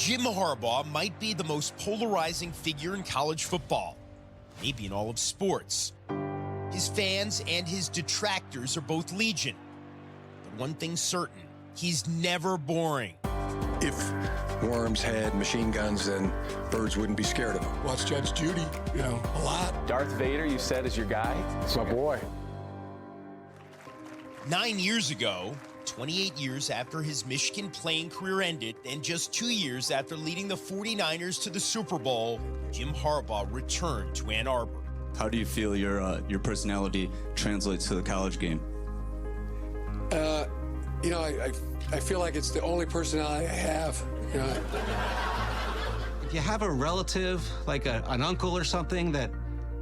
Jim Harbaugh might be the most polarizing figure in college football, maybe in all of sports. His fans and his detractors are both legion. But one thing's certain, he's never boring. If worms had machine guns, then birds wouldn't be scared of them. Watch Judge Judy, a lot. Darth Vader, you said, is your guy? It's my boy. 9 years ago, 28 years after his Michigan playing career ended, and just 2 years after leading the 49ers to the Super Bowl, Jim Harbaugh returned to Ann Arbor. How do you feel your personality translates to the college game? I feel like it's the only personality I have. If you have a relative, like an uncle or something, that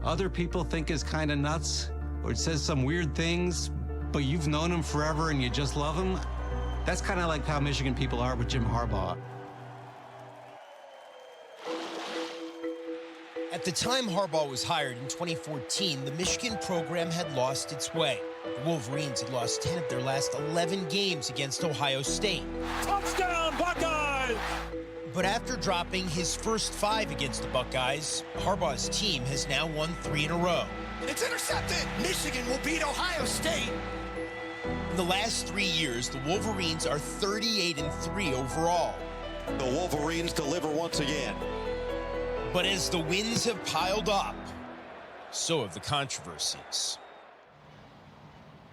other people think is kind of nuts or says some weird things, but you've known him forever and you just love him, that's kind of like how Michigan people are with Jim Harbaugh. At the time Harbaugh was hired in 2014, the Michigan program had lost its way. The Wolverines had lost 10 of their last 11 games against Ohio State. Touchdown, Buckeyes! But after dropping his first 5 against the Buckeyes, Harbaugh's team has now won 3 in a row. It's intercepted! Michigan will beat Ohio State! In the last 3 years, the Wolverines are 38-3 overall. The Wolverines deliver once again. But as the wins have piled up, so have the controversies.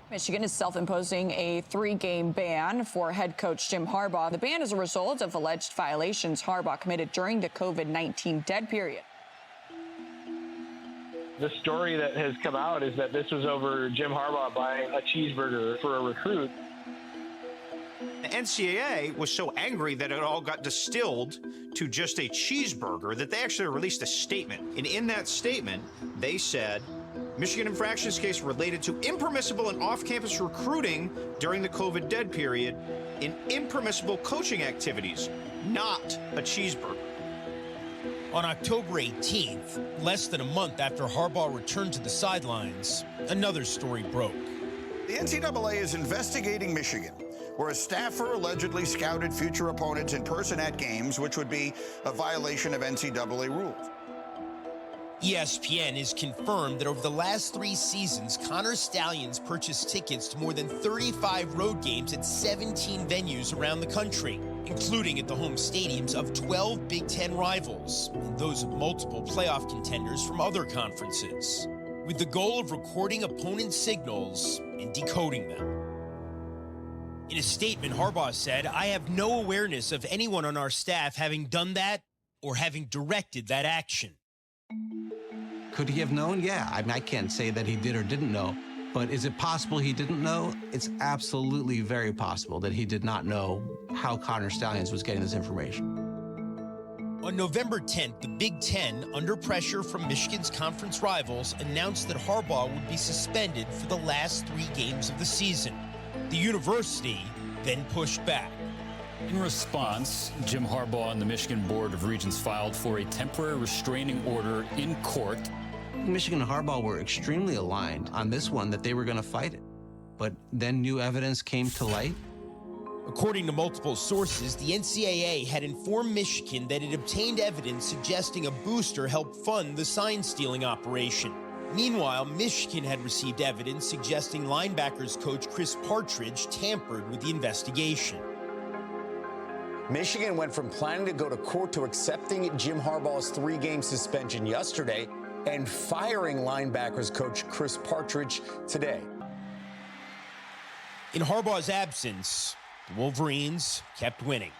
Michigan is self-imposing a 3-game ban for head coach Jim Harbaugh. The ban is a result of alleged violations Harbaugh committed during the COVID-19 dead period. The story that has come out is that this was over Jim Harbaugh buying a cheeseburger for a recruit. The NCAA was so angry that it all got distilled to just a cheeseburger that they actually released a statement. And in that statement, they said, Michigan infractions case related to impermissible and off-campus recruiting during the COVID dead period and impermissible coaching activities, not a cheeseburger. On October 18th, less than a month after Harbaugh returned to the sidelines, another story broke. The NCAA is investigating Michigan, where a staffer allegedly scouted future opponents in person at games, which would be a violation of NCAA rules. ESPN has confirmed that over the last 3 seasons, Connor Stallions purchased tickets to more than 35 road games at 17 venues around the country, including at the home stadiums of 12 Big Ten rivals and those of multiple playoff contenders from other conferences, with the goal of recording opponent signals and decoding them. In a statement, Harbaugh said, "I have no awareness of anyone on our staff having done that or having directed that action." Could he have known? Yeah, I can't say that he did or didn't know, but is it possible he didn't know? It's absolutely very possible that he did not know how Connor Stallions was getting this information. On November 10th, the Big Ten, under pressure from Michigan's conference rivals, announced that Harbaugh would be suspended for the last 3 games of the season. The university then pushed back. In response, Jim Harbaugh and the Michigan Board of Regents filed for a temporary restraining order in court. Michigan and Harbaugh were extremely aligned on this one, that they were going to fight it. But then new evidence came to light. According to multiple sources, the NCAA had informed Michigan that it obtained evidence suggesting a booster helped fund the sign-stealing operation. Meanwhile, Michigan had received evidence suggesting linebackers coach Chris Partridge tampered with the investigation. Michigan went from planning to go to court to accepting Jim Harbaugh's 3-game suspension yesterday and firing linebackers coach Chris Partridge today. In Harbaugh's absence, the Wolverines kept winning.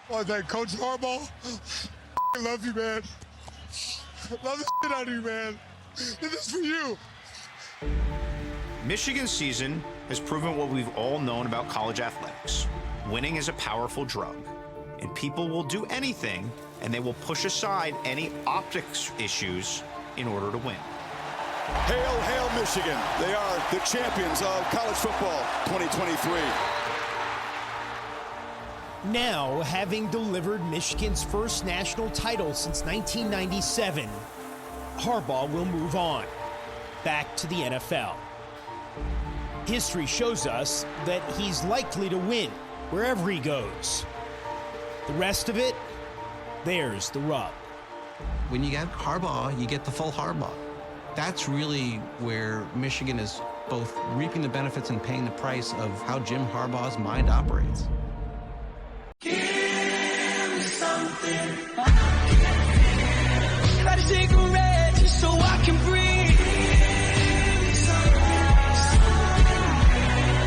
Oh, that Coach Harbaugh, I love you, man. Love the shit out of you, man. This is for you. Michigan's season has proven what we've all known about college athletics. Winning is a powerful drug, and people will do anything, and they will push aside any optics issues in order to win. Hail, hail, Michigan. They are the champions of college football 2023. Now, having delivered Michigan's first national title since 1997, Harbaugh will move on, back to the NFL. History shows us that he's likely to win wherever he goes. The rest of it, there's the rub. When you get Harbaugh, you get the full Harbaugh. That's really where Michigan is both reaping the benefits and paying the price of how Jim Harbaugh's mind operates. Give me something.